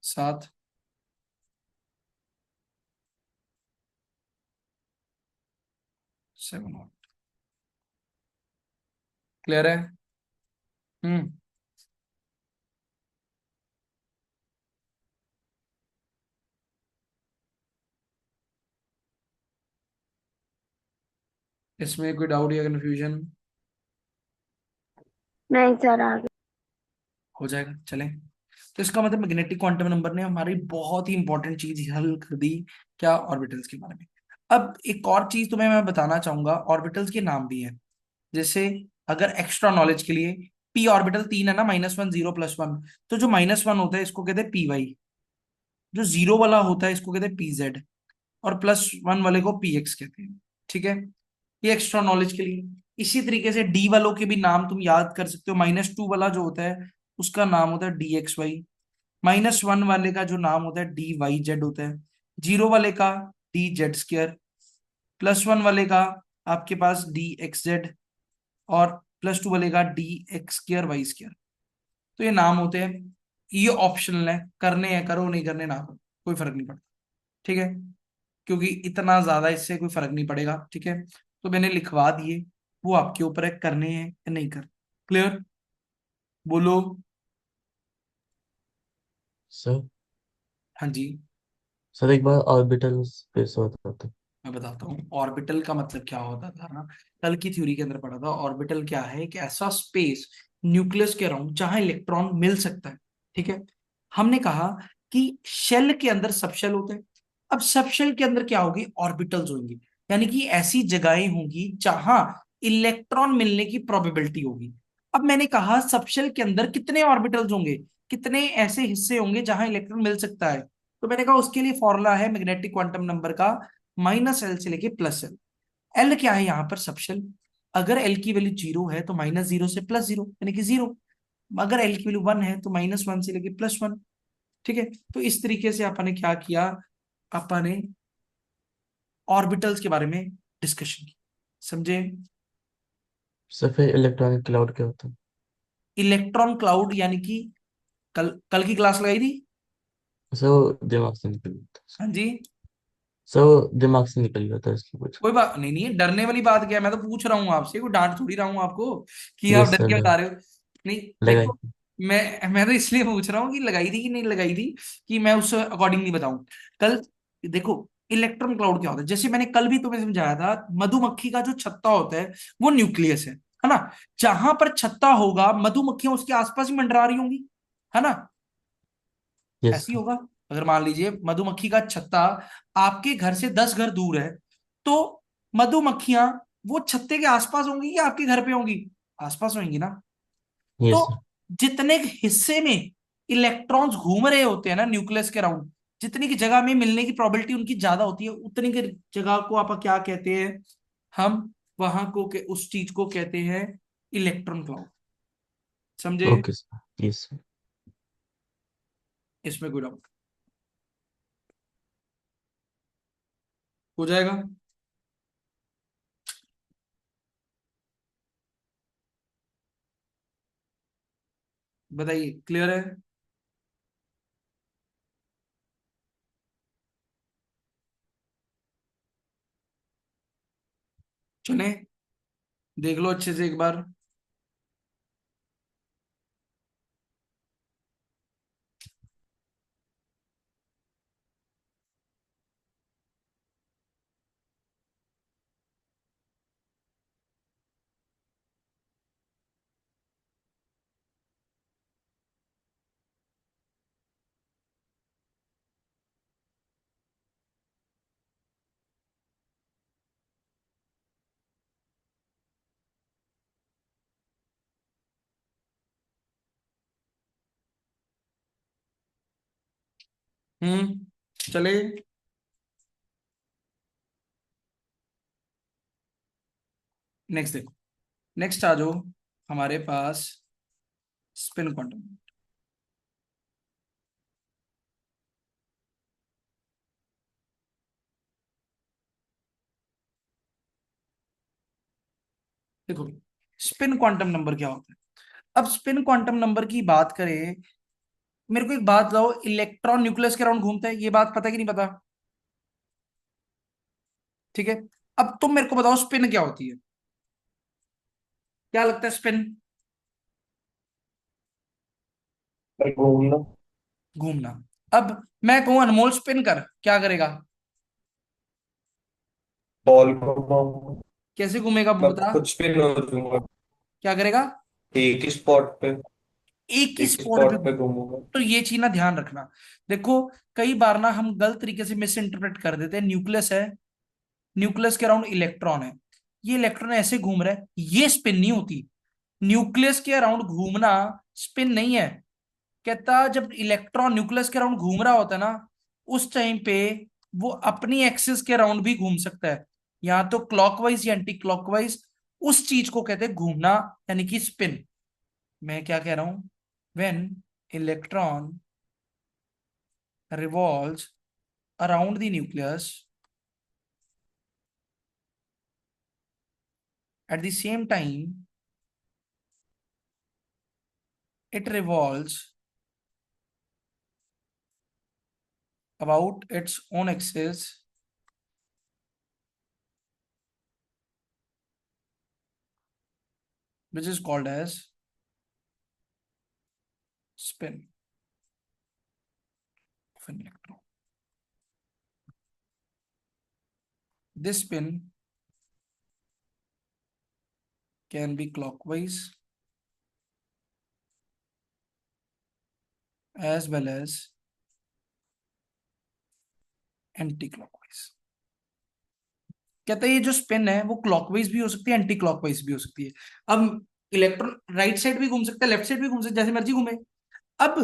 7। 7 क्लियर है। हम्म। इसमें कोई डाउट या कंफ्यूजन, नहीं सर, आगे। हो जाएगा चलें। तो इसका मतलब मैग्नेटिक क्वांटम नंबर ने हमारी बहुत ही इंपॉर्टेंट चीज हल कर दी, क्या, ऑर्बिटल्स के बारे में। अब एक और चीज तुम्हें मैं बताना चाहूंगा, ऑर्बिटल्स के नाम भी हैं। जैसे अगर एक्स्ट्रा नॉलेज के लिए, पी ऑर्बिटल 3 है ना, -1 0 +1, तो जो -1 होता है इसको कहते हैं पी वाई, जो 0 वाला होता है इसको कहते हैं पी जेड, और +1 वाले को पी एक्स कहते हैं। ठीक है, ये एक्स्ट्रा नॉलेज के लिए। इसी तरीके से डी वालों के भी नाम तुम याद कर सकते हो, -2 वाला जो होता है उसका नाम होता है डी एक्स वाई, -1 वाले का जो नाम होता है डी वाई जेड होता है, 0 वाले का डी जेड स्क्र, +1 वाले का आपके पास डी एक्स जेड, और +2 वाले का d x square y square. तो ये नाम होते हैं, ये ऑप्शनल है, करने हैं करो, नहीं करने ना करो, कोई फर्क नहीं पड़ता। ठीक है, क्योंकि इतना ज्यादा इससे कोई फर्क नहीं पड़ेगा। ठीक है, तो मैंने लिखवा दिए, वो आपके ऊपर है करने हैं या नहीं करने। क्लियर, बोलो। सर हाँ जी, सर एक बार ऑर्बिटल स्पेस होता था। मैं बताता हूँ ऑर्बिटल का मतलब क्या होता था ना, कल की थ्योरी के अंदर पढ़ा था। ऑर्बिटल क्या है, एक ऐसा स्पेस न्यूक्लियस के अराउंड जहां इलेक्ट्रॉन मिल सकता है। ठीक है, हमने कहा कि शेल के अंदर सब शेल होते हैं, अब सब शेल के अंदर क्या होगी, ऑर्बिटल्स होंगी, यानी कि ऐसी जगहें होंगी जहां इलेक्ट्रॉन मिलने की प्रोबेबिलिटी होगी। अब मैंने कहा सब शेल के अंदर कितने ऑर्बिटल्स होंगे, कितने ऐसे हिस्से होंगे जहां इलेक्ट्रॉन मिल सकता है, तो मैंने कहा उसके लिए फॉर्मूला है मैग्नेटिक क्वांटम नंबर का, -L से लेके +L। एल क्या है यहाँ पर, सबशेल। अगर एल की वैल्यू 0 है तो -0 से +0 यानी कि 0, अगर एल की वैल्यू 1 है तो -1 से लेके +1। ठीक है, तो इस तरीके से आपने क्या किया, आपने ऑर्बिटल्स के बारे में डिस्कशन की, समझे। सर फिर इलेक्ट्रॉनिक क्लाउड क्या होता है? इलेक्ट्रॉन क्लाउड यानी कि कल कल की क्लास लगाई थी। सर वो दिमाग से निकल गया था। हाँ जी, सर वो दिमाग से निकल गया था इसलिए कुछ। कोई बात नहीं, नहीं डरने वाली बात क्या है, मैं तो पूछ रहा हूँ आपसे, कोई डांट थोड़ी रहा हूँ आपको कि आप यस डर सर के बता रहे हो। नहीं लगाई देखो, थी। मैं तो इसलिए पूछ रहा हूँ कि लगाई थी कि नहीं लगाई थी, कि मैं उस अकॉर्डिंग नहीं बताऊं। कल देखो, इलेक्ट्रॉन क्लाउड क्या होता है, जैसे मैंने कल भी तुम्हें समझाया था, मधुमक्खी का जो छत्ता होता है वो न्यूक्लियस है ना। जहां पर छत्ता होगा मधुमक्खियां उसके आसपास ही मंडरा रही होंगी, है ना, यस ऐसी सर। होगा। अगर मान लीजिए मधुमक्खी का छत्ता आपके घर से 10 घर दूर है, तो मधुमक्खियां वो छत्ते के आसपास होंगी या आपके घर पे होंगी, आसपास होंगी ना। यस तो सर। जितने हिस्से में इलेक्ट्रॉन्स घूम रहे होते हैं ना न्यूक्लियस के अराउंड, जितनी की जगह में मिलने की प्रोबेबिलिटी उनकी ज्यादा होती है, उतनी की जगह को आप क्या कहते हैं, हम वहां को उस चीज को कहते हैं इलेक्ट्रॉन क्लाउड। समझे, ओके सर। Yes sir. इसमें कोई डाउट हो जाएगा। बताइए, क्लियर है। चले, देख लो अच्छे से एक बार। चले। नेक्स्ट देखो, नेक्स्ट आ जाओ हमारे पास स्पिन क्वांटम। देखो स्पिन क्वांटम नंबर क्या होता है। अब स्पिन क्वांटम नंबर की बात करें, मेरे को एक बात बताओ, इलेक्ट्रॉन न्यूक्लियस के अराउंड घूमता है, ये बात पता है कि नहीं पता? ठीक है, अब तुम मेरे को बताओ स्पिन क्या होती है, क्या लगता है स्पिन? घूमना। घूमना। अब मैं कहूं अनमोल स्पिन कर, क्या करेगा? बॉल को घुमाऊंगा। कैसे घूमेगा वो मैं बता। खुद स्पिन हो जाऊंगा। क्या करेगा? एक ही स्पॉट पे। एक ही एक ही स्पॉट पे। स्पॉट पे घूमूंगा। तो ये चीज ना ध्यान रखना। देखो कई बार ना हम गलत तरीके से मिस इंटरप्रेट कर देते हैं। न्यूक्लियस है, न्यूक्लियस के अराउंड इलेक्ट्रॉन है, ये इलेक्ट्रॉन ऐसे घूम रहा है, ये स्पिन नहीं होती। न्यूक्लियस के अराउंड घूमना स्पिन नहीं है। कहता जब इलेक्ट्रॉन न्यूक्लियस के अराउंड घूम रहा होता है ना, उस टाइम पे वो अपनी एक्सिस के अराउंड भी घूम सकता है, या तो क्लॉकवाइज या एंटी क्लॉकवाइज। उस चीज को कहते हैं घूमना, यानी कि स्पिन। मैं क्या कह रहा हूं, when electron revolves around the nucleus, at the same time it revolves about its own axis, which is called as spin of an electron. This spin can be clockwise as well as anti clockwise. कहता है ये जो spin है वो clockwise भी हो सकती है, एंटी क्लॉकवाइज भी हो सकती है। अब इलेक्ट्रॉन राइट साइड भी घूम सकता है, लेफ्ट साइड भी घूम सकता है, जैसे मर्जी घूमे। अब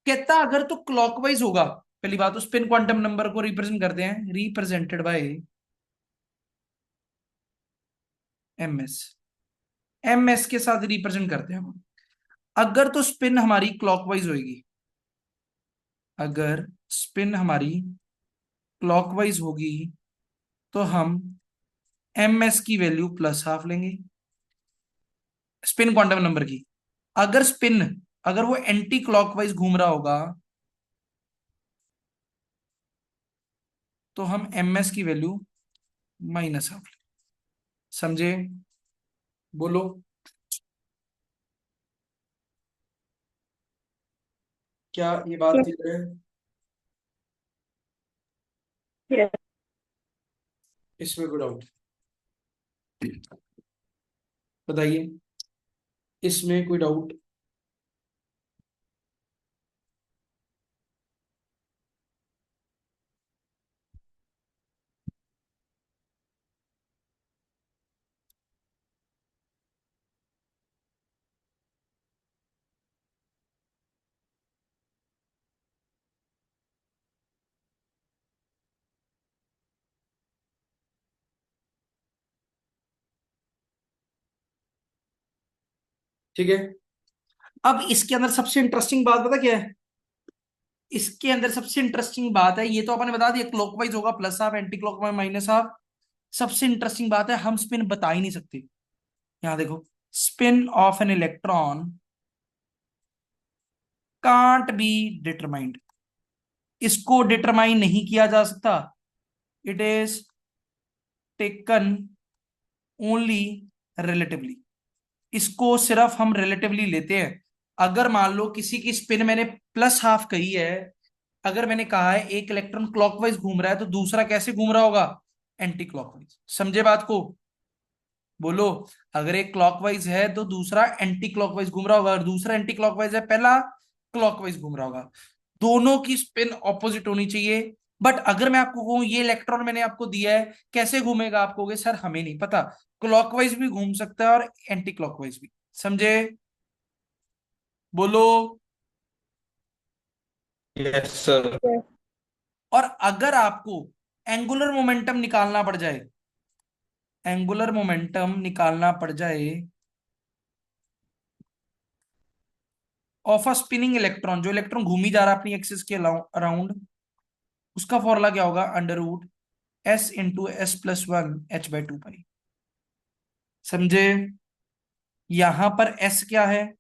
कहता अगर तो क्लॉकवाइज होगा, पहली बात तो स्पिन क्वांटम नंबर को रिप्रेजेंट करते हैं, रिप्रेजेंटेड बाय एमएस। एमएस के साथ रिप्रेजेंट करते हैं हम। अगर तो स्पिन हमारी क्लॉकवाइज होगी, अगर स्पिन हमारी क्लॉकवाइज होगी तो हम एमएस की वैल्यू +½ लेंगे स्पिन क्वांटम नंबर की। अगर स्पिन, अगर वो एंटी क्लॉकवाइज घूम रहा होगा तो हम एमएस की वैल्यू -½ लेंगे। समझे? बोलो। क्या ये बात क्लियर है? Yes. इसमें कोई डाउट बताइए, इसमें कोई डाउट? ठीक है, अब इसके अंदर सबसे इंटरेस्टिंग बात पता क्या है? इसके अंदर सबसे इंटरेस्टिंग बात है, ये तो आपने बता दिया क्लॉकवाइज होगा +½ एंटी क्लॉकवाइज -½ सबसे इंटरेस्टिंग बात है हम स्पिन बता ही नहीं सकते। यहां देखो, spin off an electron can't be determined. इसको डिटरमाइन नहीं किया जा सकता। It is taken only relatively. इसको सिर्फ हम रिलेटिवली लेते हैं। अगर मान लो किसी की स्पिन मैंने +½ कही है, अगर मैंने कहा है एक इलेक्ट्रॉन क्लॉकवाइज घूम रहा है तो दूसरा कैसे घूम रहा होगा? Anti clockwise. समझे बात को? बोलो। अगर एक क्लॉकवाइज है तो दूसरा एंटी क्लॉकवाइज घूम रहा होगा, और दूसरा एंटी क्लॉकवाइज है, पहला क्लॉकवाइज घूम रहा होगा। दोनों की स्पिन ऑपोजिट होनी चाहिए। बट अगर मैं आपको कहूं ये इलेक्ट्रॉन मैंने आपको दिया है, कैसे घूमेगा? आप कहोगे सर हमें नहीं पता। क्लॉकवाइज भी घूम सकता है और एंटी क्लॉकवाइज भी। समझे? बोलो। Yes sir. Yes. और अगर आपको एंगुलर मोमेंटम निकालना पड़ जाए, एंगुलर मोमेंटम निकालना पड़ जाए ऑफ अ स्पिनिंग इलेक्ट्रॉन, जो इलेक्ट्रॉन घूमी जा रहा है अपनी एक्सिस के अराउंड, उसका फॉर्मूला क्या होगा? Under root S into S plus one H by two pi. समझे? यहां पर एस क्या है?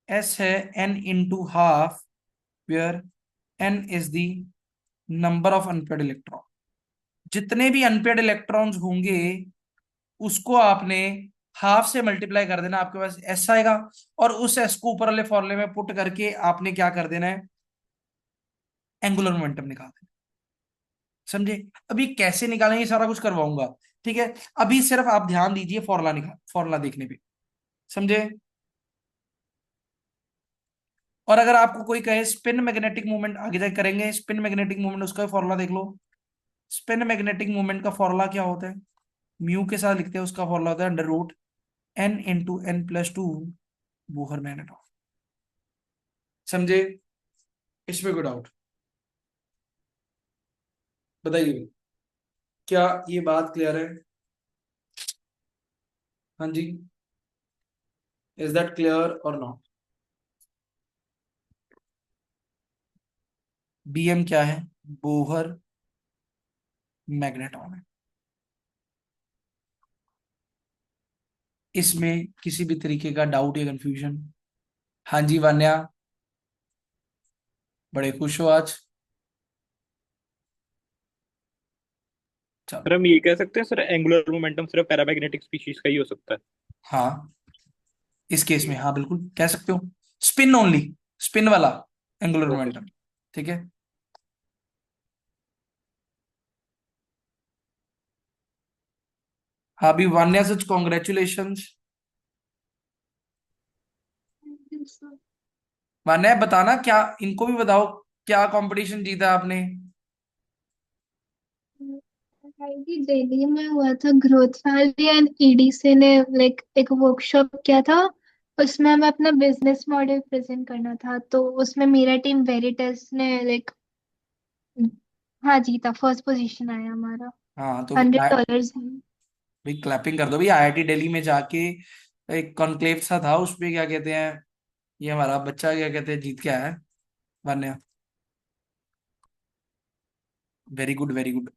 एस है N into half, where N is the number of unpaired electron. जितने भी अनपेड इलेक्ट्रॉन्स होंगे उसको आपने हाफ से मल्टीप्लाई कर देना, आपके पास एस आएगा, और उस एस को ऊपर वाले फॉर्मूले में पुट करके आपने क्या कर देना है? एंगुलर मोमेंटम निकाल देना। समझे? अभी कैसे निकालेंगे सारा कुछ करवाऊंगा, ठीक है? अभी सिर्फ आप ध्यान दीजिए फॉर्मूला निकाल, फॉर्मूला देखने पे। समझे? और अगर आपको कोई कहे स्पिन मैग्नेटिक मूवमेंट आगे जाके करेंगे, स्पिन मैग्नेटिक मूवमेंट, उसका फॉर्मूला देख लो। स्पिन मैग्नेटिक मूवमेंट का फॉर्मूला क्या होता है? म्यू के साथ लिखते हैं, उसका फॉर्मूला होता है under root n into n plus two Bohr magneton. समझे? इसमें कोई डाउट बताइए? क्या ये बात क्लियर है? हाँ जी, इज दैट क्लियर और नॉट? बीएम क्या है? बोहर मैग्नेटॉन है। इसमें किसी भी तरीके का डाउट या कंफ्यूजन? हाँ जी वान्या, बड़े खुश हो आज। चलो। सर हम ये कह सकते हैं सर, एंगुलर मोमेंटम सिर्फ पैरामैग्नेटिक स्पीशीज का ही हो सकता है। हाँ, इस केस में हाँ बिल्कुल कह सकते हो, स्पिन ओनली, स्पिन वाला एंगुलर ओके। मोमेंटम। ठीक है। हाँ भी वान्या, सच कॉन्ग्रेचुलेशन। वान्या बताना, क्या इनको भी बताओ क्या कंपटीशन जीता आपने? आईआईटी दिल्ली में हुआ था, ग्रोथ वैली एंड ईडीसी ने लाइक एक वर्कशॉप किया था। उसमें हमें अपना बिजनेस मॉडल प्रेजेंट करना था, तो उसमें मेरा टीम वेरिटस ने लाइक हाँ जीता, फर्स्ट पोजीशन आया हमारा। हाँ तो $100। भाई क्लैपिंग कर दो भाई। आईआईटी दिल्ली में जाके एक कॉन्क्लेव सा था, उसपे क्या कहते हैं, ये हमारा बच्चा क्या कहते हैं जीत के आया है, Vanya. Very good very good.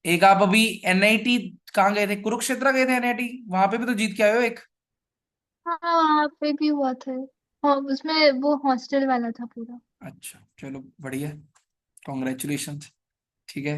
एक आप अभी एनआईटी कहाँ गए थे? कुरुक्षेत्र गए थे एनआईटी, वहां पे भी तो जीत के आए हो एक। हाँ वहाँ पे भी हुआ था। हाँ उसमें वो हॉस्टल वाला था पूरा। अच्छा चलो बढ़िया, कॉन्ग्रेचुलेशन। ठीक है।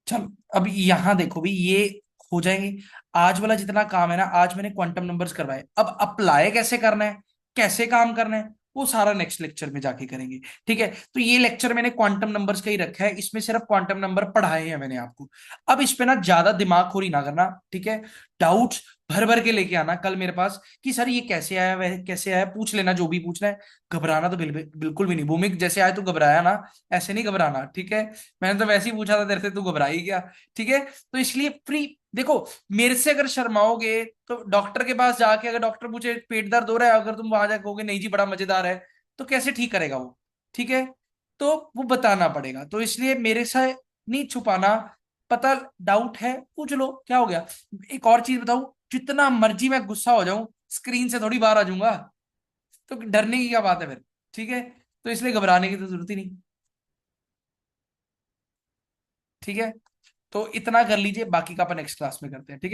चलो अब यहाँ देखो भी, ये हो जाएंगे। आज वाला जितना काम है ना, आज मैंने क्वांटम नंबर्स करवाए, अब अप्लाई कैसे करना है, कैसे काम करना है, वो सारा नेक्स्ट लेक्चर में जाके करेंगे। ठीक है। तो ये लेक्चर मैंने क्वांटम नंबर्स का ही रखा है, इसमें सिर्फ क्वांटम नंबर पढ़ाए हैं मैंने आपको। अब इस पे ना ज्यादा दिमाग खोरी ना करना, ठीक है? डाउट्स भर भर के लेके आना कल मेरे पास कि सर ये कैसे आया, वह कैसे आया, पूछ लेना जो भी पूछना है। घबराना तो बिल्कुल भी नहीं। भूमिक जैसे आए तू घबराया ना, ऐसे नहीं घबराना, ठीक है? मैंने तो वैसे ही पूछा था तेरे से, तू घबरा ही गया। ठीक है। तो इसलिए फ्री देखो, मेरे से अगर शर्माओगे तो डॉक्टर के पास जाके, अगर डॉक्टर पूछे पेट दर्द हो रहा है, अगर तुम वहां जाके कहोगे नहीं जी बड़ा मजेदार है, तो कैसे ठीक करेगा वो? ठीक है। तो वो बताना पड़ेगा, तो इसलिए मेरे से नहीं छुपाना। पता डाउट है पूछ लो, क्या हो गया? एक और चीज बताऊं, जितना मर्जी मैं गुस्सा हो जाऊं, स्क्रीन से थोड़ी बाहर आ जाऊंगा, तो डरने की क्या बात है फिर? ठीक है। तो इसलिए घबराने की तो जरूरत ही नहीं। ठीक है। तो इतना कर लीजिए, बाकी का अपन नेक्स्ट क्लास में करते हैं, ठीक है?